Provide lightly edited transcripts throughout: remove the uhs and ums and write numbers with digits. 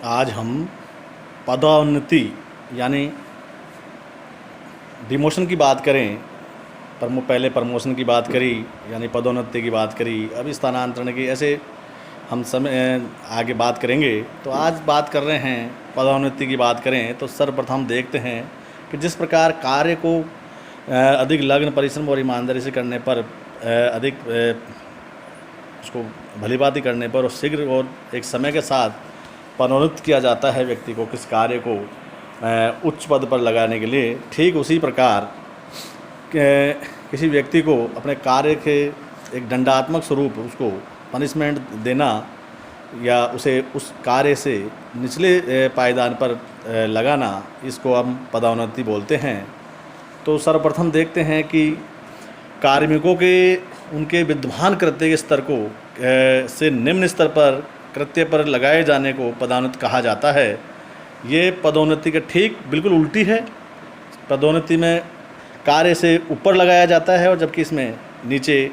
आज हम पदोन्नति यानी डिमोशन की बात करें। पहले प्रमोशन की बात करी, यानी पदोन्नति की बात करी, अभी स्थानांतरण की, ऐसे हम समय आगे बात करेंगे। तो आज बात कर रहे हैं पदोन्नति की बात करें तो सर्वप्रथम देखते हैं कि जिस प्रकार कार्य को अधिक लगन, परिश्रम और ईमानदारी से करने पर, अधिक उसको भलीभांति करने पर और शीघ्र और एक समय के साथ पदोन्नत किया जाता है व्यक्ति को किस कार्य को उच्च पद पर लगाने के लिए। ठीक उसी प्रकार किसी व्यक्ति को अपने कार्य के एक दंडात्मक स्वरूप उसको पनिशमेंट देना या उसे उस कार्य से निचले पायदान पर लगाना, इसको हम पदोन्नति बोलते हैं। तो सर्वप्रथम देखते हैं कि कार्मिकों के उनके विद्यमान कृत्य के स्तर को से निम्न स्तर पर कृत्य पर लगाए जाने को पदोन्नति कहा जाता है। ये पदोन्नति के ठीक बिल्कुल उल्टी है। पदोन्नति में कार्य से ऊपर लगाया जाता है और जबकि इसमें नीचे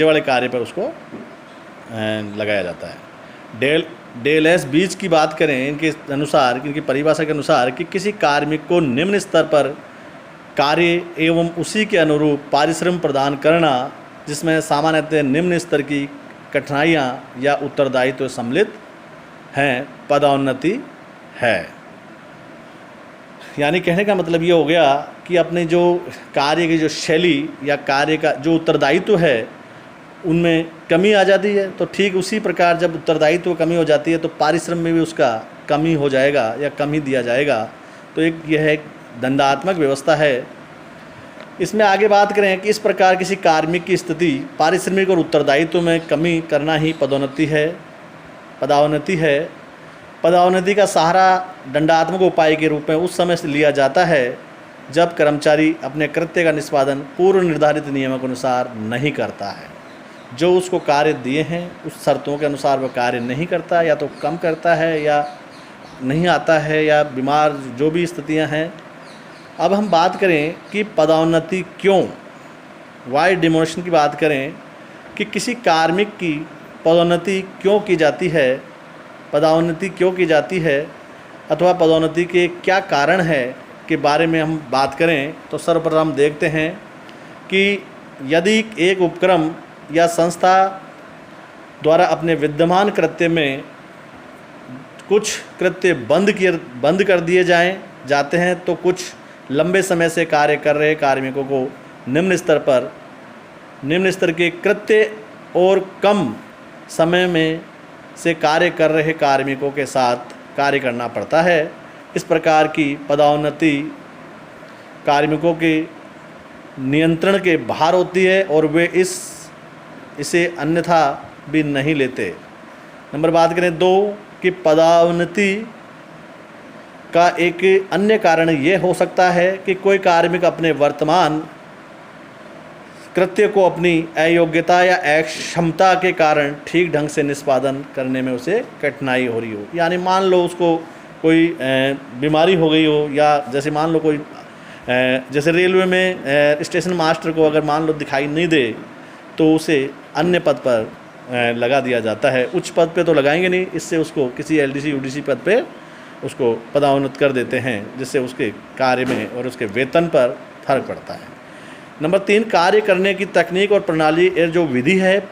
वाले कार्य पर उसको लगाया जाता है। डेल एस बीच की बात करें, इनके अनुसार, इनकी परिभाषा के अनुसार, कि किसी कार्मिक को निम्न स्तर पर कार्य एवं उसी के अनुरूप पारिश्रम प्रदान करना जिसमें सामान्यतः निम्न स्तर की कठिनाइयाँ या उत्तरदायित्व सम्मिलित हैं, पदोन्नति है। यानी कहने का मतलब ये हो गया कि अपने जो कार्य की जो शैली या कार्य का जो उत्तरदायित्व है उनमें कमी आ जाती है। तो ठीक उसी प्रकार जब उत्तरदायित्व कमी हो जाती है तो पारिश्रम में भी उसका कमी हो जाएगा या कमी दिया जाएगा। तो यह एक दंडात्मक व्यवस्था है। इसमें आगे बात करें कि इस प्रकार किसी कार्मिक की स्थिति पारिश्रमिक और उत्तरदायित्व में कमी करना ही पदोन्नति है। पदोन्नति का सहारा दंडात्मक उपाय के रूप में उस समय से लिया जाता है जब कर्मचारी अपने कृत्य का निष्पादन पूर्व निर्धारित नियमों के अनुसार नहीं करता है। जो उसको कार्य दिए हैं उस शर्तों के अनुसार वह कार्य नहीं करता, या तो कम करता है या नहीं आता है या बीमार, जो भी स्थितियां हैं। अब हम बात करें कि पदोन्नति क्यों, वाई डिमोशन की बात करें कि किसी कार्मिक की पदोन्नति क्यों की जाती है, पदोन्नति क्यों की जाती है अथवा पदोन्नति के क्या कारण है के बारे में हम बात करें तो सर्वप्रथम देखते हैं कि यदि एक उपक्रम या संस्था द्वारा अपने विद्यमान कृत्य में कुछ कृत्य बंद कर दिए जाते हैं तो कुछ लंबे समय से कार्य कर रहे कार्मिकों को निम्न स्तर के कृत्य और कम समय में से कार्य कर रहे कार्मिकों के साथ कार्य करना पड़ता है। इस प्रकार की पदोन्नति कार्मिकों के नियंत्रण के बाहर होती है और वे इसे अन्यथा भी नहीं लेते। नंबर बात करें 2 कि पदोन्नति का एक अन्य कारण ये हो सकता है कि कोई कार्मिक अपने वर्तमान कृत्य को अपनी अयोग्यता या अक्षमता के कारण ठीक ढंग से निष्पादन करने में उसे कठिनाई हो रही हो। यानी मान लो उसको कोई बीमारी हो गई हो, या जैसे मान लो कोई जैसे रेलवे में स्टेशन मास्टर को अगर मान लो दिखाई नहीं दे तो उसे अन्य पद पर लगा दिया जाता है। उच्च पद पे तो लगाएंगे नहीं, इससे उसको किसी एलडीसी यूडीसी पद पे उसको पदोन्नत कर देते हैं, जिससे उसके कार्य में और उसके वेतन पर फर्क पड़ता है। नंबर 3, कार्य करने की तकनीक और प्रणाली जो विधि है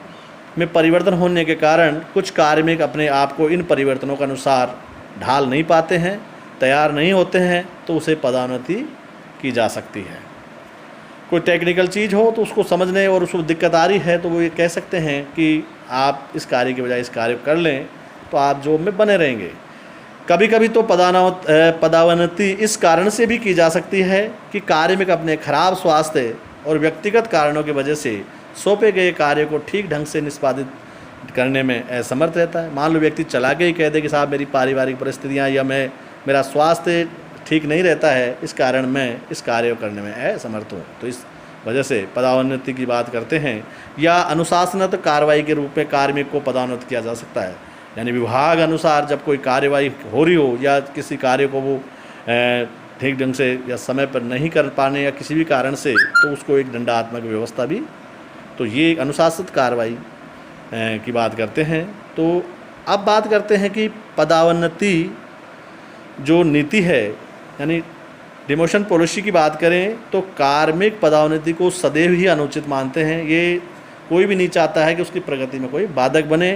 में परिवर्तन होने के कारण कुछ कार्मिक अपने आप को इन परिवर्तनों के अनुसार ढाल नहीं पाते हैं, तैयार नहीं होते हैं, तो उसे पदोन्नति की जा सकती है। कोई टेक्निकल चीज़ हो तो उसको समझने और उसको दिक्कत आ रही है तो वो ये कह सकते हैं कि आप इस कार्य के बजाय इस कार्य कर लें तो आप जॉब में बने रहेंगे। कभी कभी तो पदोन्नति इस कारण से भी की जा सकती है कि कार्मिक अपने खराब स्वास्थ्य और व्यक्तिगत कारणों की वजह से सौंपे गए कार्य को ठीक ढंग से निष्पादित करने में असमर्थ रहता है। मान लो व्यक्ति चला के ही कह दे कि साहब मेरी पारिवारिक परिस्थितियाँ या मेरा स्वास्थ्य ठीक नहीं रहता है, इस कारण मैं इस कार्य को करने में असमर्थ हूँ, तो इस वजह से पदोन्नति की बात करते हैं। या अनुशासनात्मक कार्रवाई के रूप में कार्मिक को पदोन्नत किया जा सकता है। यानी विभाग अनुसार जब कोई कार्यवाही हो रही हो या किसी कार्य को वो ठीक ढंग से या समय पर नहीं कर पाने या किसी भी कारण से, तो उसको एक दंडात्मक व्यवस्था भी, तो ये अनुशासित कार्रवाई की बात करते हैं। तो अब बात करते हैं कि पदावनति जो नीति है, यानी डिमोशन पॉलिसी की बात करें तो कार्मिक पदावनति को सदैव ही अनुचित मानते हैं। ये कोई भी नहीं चाहता है कि उसकी प्रगति में कोई बाधक बने,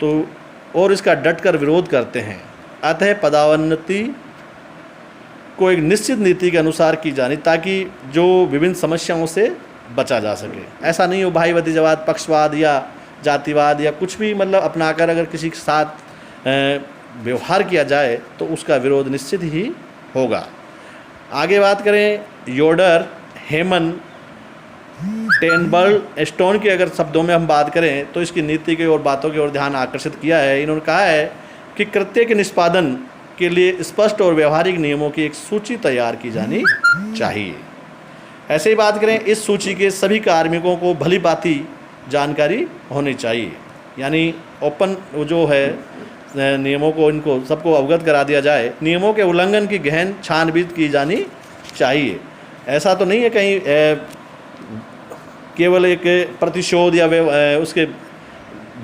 तो और इसका डटकर विरोध करते हैं। अतः पदावनति को एक निश्चित नीति के अनुसार की जानी, ताकि जो विभिन्न समस्याओं से बचा जा सके। ऐसा नहीं हो भाई भतीजावाद, पक्षवाद या जातिवाद या कुछ भी मतलब अपनाकर अगर किसी के साथ व्यवहार किया जाए तो उसका विरोध निश्चित ही होगा। आगे बात करें योडर, हेमन, टेनबर्ग, स्टोन की अगर शब्दों में हम बात करें तो इसकी नीति की और बातों की ओर ध्यान आकर्षित किया है। इन्होंने कहा है कि कृत्य के निष्पादन के लिए स्पष्ट और व्यवहारिक नियमों की एक सूची तैयार की जानी चाहिए। ऐसे ही बात करें, इस सूची के सभी कार्मिकों को भली भांति जानकारी होनी चाहिए, यानी ओपन जो है नियमों को इनको सबको अवगत करा दिया जाए। नियमों के उल्लंघन की गहन छानबीन की जानी चाहिए। ऐसा तो नहीं है कहीं केवल एक प्रतिशोध या उसके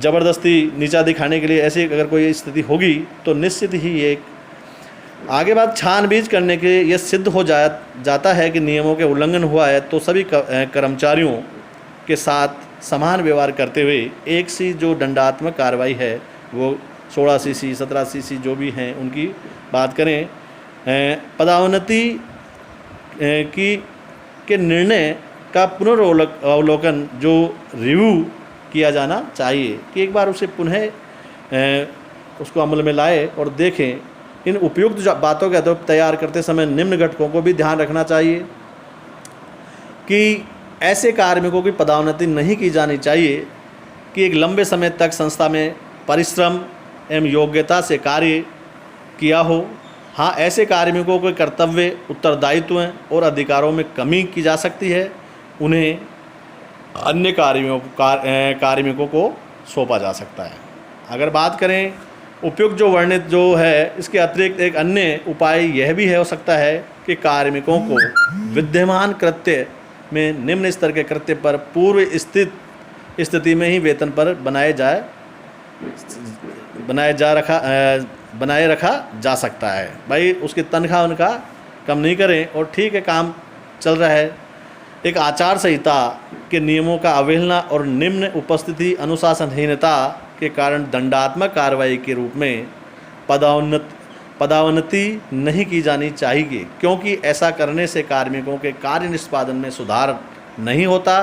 ज़बरदस्ती नीचा दिखाने के लिए ऐसी अगर कोई स्थिति होगी तो निश्चित ही एक आगे बात छानबीन करने के यह सिद्ध हो जाता है कि नियमों के उल्लंघन हुआ है तो सभी कर्मचारियों के साथ समान व्यवहार करते हुए एक सी जो दंडात्मक कार्रवाई है वो 16 सीसी 17 सीसी जो भी हैं उनकी बात करें। पदावनति के निर्णय का पुनर्वलोकन जो रिव्यू किया जाना चाहिए कि एक बार उसे पुनः उसको अमल में लाए और देखें। इन उपयुक्त बातों के आधार तैयार करते समय निम्न घटकों को भी ध्यान रखना चाहिए कि ऐसे कार्मिकों की पदावनति नहीं की जानी चाहिए कि एक लंबे समय तक संस्था में परिश्रम एवं योग्यता से कार्य किया हो। हाँ, ऐसे कार्मिकों के कर्तव्य, उत्तरदायित्व और अधिकारों में कमी की जा सकती है। उन्हें अन्य कार्मिकों को सौंपा जा सकता है। अगर बात करें उपयुक्त जो वर्णित जो है, इसके अतिरिक्त एक अन्य उपाय यह भी हो सकता है कि कार्मिकों को विद्यमान कृत्य में निम्न स्तर के कृत्य पर पूर्व स्थिति में ही वेतन पर बनाए रखा जा सकता है। भाई उसकी तनख्वाह उनका कम नहीं करें और ठीक है काम चल रहा है। एक आचार संहिता के नियमों का अवहेलना और निम्न उपस्थिति अनुशासनहीनता के कारण दंडात्मक कार्रवाई के रूप में पदावनति नहीं की जानी चाहिए, क्योंकि ऐसा करने से कार्मिकों के कार्य निष्पादन में सुधार नहीं होता।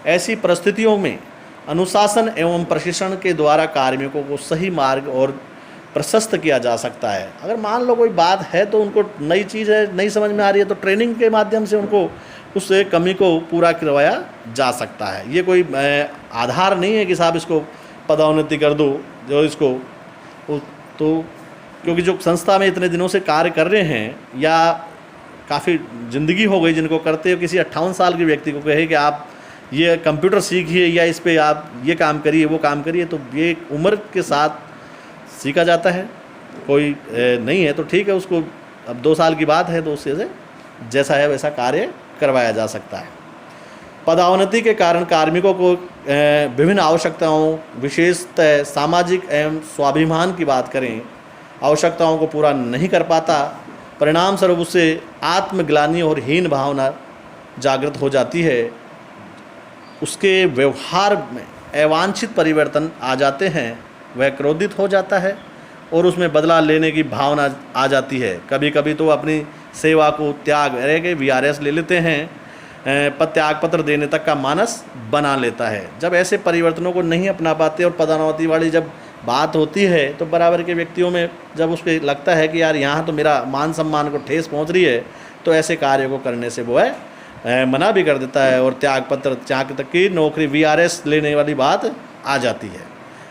ऐसी परिस्थितियों में अनुशासन एवं प्रशिक्षण के द्वारा कार्मिकों को सही मार्ग और प्रशस्त किया जा सकता है। अगर मान लो कोई बात है तो उनको नई चीज़ है, नहीं समझ में आ रही है, तो ट्रेनिंग के माध्यम से उनको उस कमी को पूरा करवाया जा सकता है। ये कोई आधार नहीं है कि साहब इसको पदोन्नति कर दो जो इसको तो, क्योंकि जो संस्था में इतने दिनों से कार्य कर रहे हैं या काफ़ी ज़िंदगी हो गई जिनको करते हो, किसी 58 साल के व्यक्ति को कहे कि आप ये कंप्यूटर सीखिए या इस पे आप ये काम करिए वो काम करिए, तो ये उम्र के साथ सीखा जाता है। कोई नहीं है तो ठीक है, उसको अब 2 साल की बात है तो उससे जैसा है वैसा कार्य करवाया जा सकता है। पदोन्नति के कारण कार्मिकों को विभिन्न आवश्यकताओं, विशेषतः सामाजिक एवं स्वाभिमान की बात करें, आवश्यकताओं को पूरा नहीं कर पाता। परिणाम स्वरूप उससे आत्मग्लानि और हीन भावना जागृत हो जाती है। उसके व्यवहार में अवांछित परिवर्तन आ जाते हैं, वह क्रोधित हो जाता है और उसमें बदला लेने की भावना आ जाती है। कभी कभी तो अपनी सेवा को त्याग के VRS ले लेते हैं, त्याग पत्र देने तक का मानस बना लेता है। जब ऐसे परिवर्तनों को नहीं अपना पाते और पदोन्नति वाली जब बात होती है तो बराबर के व्यक्तियों में जब उसको लगता है कि यार यहाँ तो मेरा मान सम्मान को ठेस पहुँच रही है, तो ऐसे कार्य को करने से वो है मना भी कर देता है और त्याग पत्र त्याग तक की नौकरी VRS लेने वाली बात आ जाती है।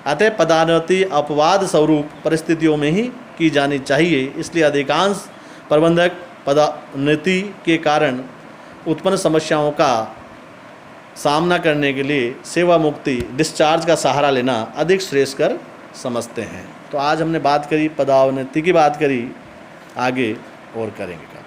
अतः पदोन्नति अपवाद स्वरूप परिस्थितियों में ही की जानी चाहिए। इसलिए अधिकांश प्रबंधक पदोन्नति के कारण उत्पन्न समस्याओं का सामना करने के लिए सेवा मुक्ति डिस्चार्ज का सहारा लेना अधिक श्रेयस्कर समझते हैं। तो आज हमने बात करी पदोन्नति की बात करी, आगे और करेंगे।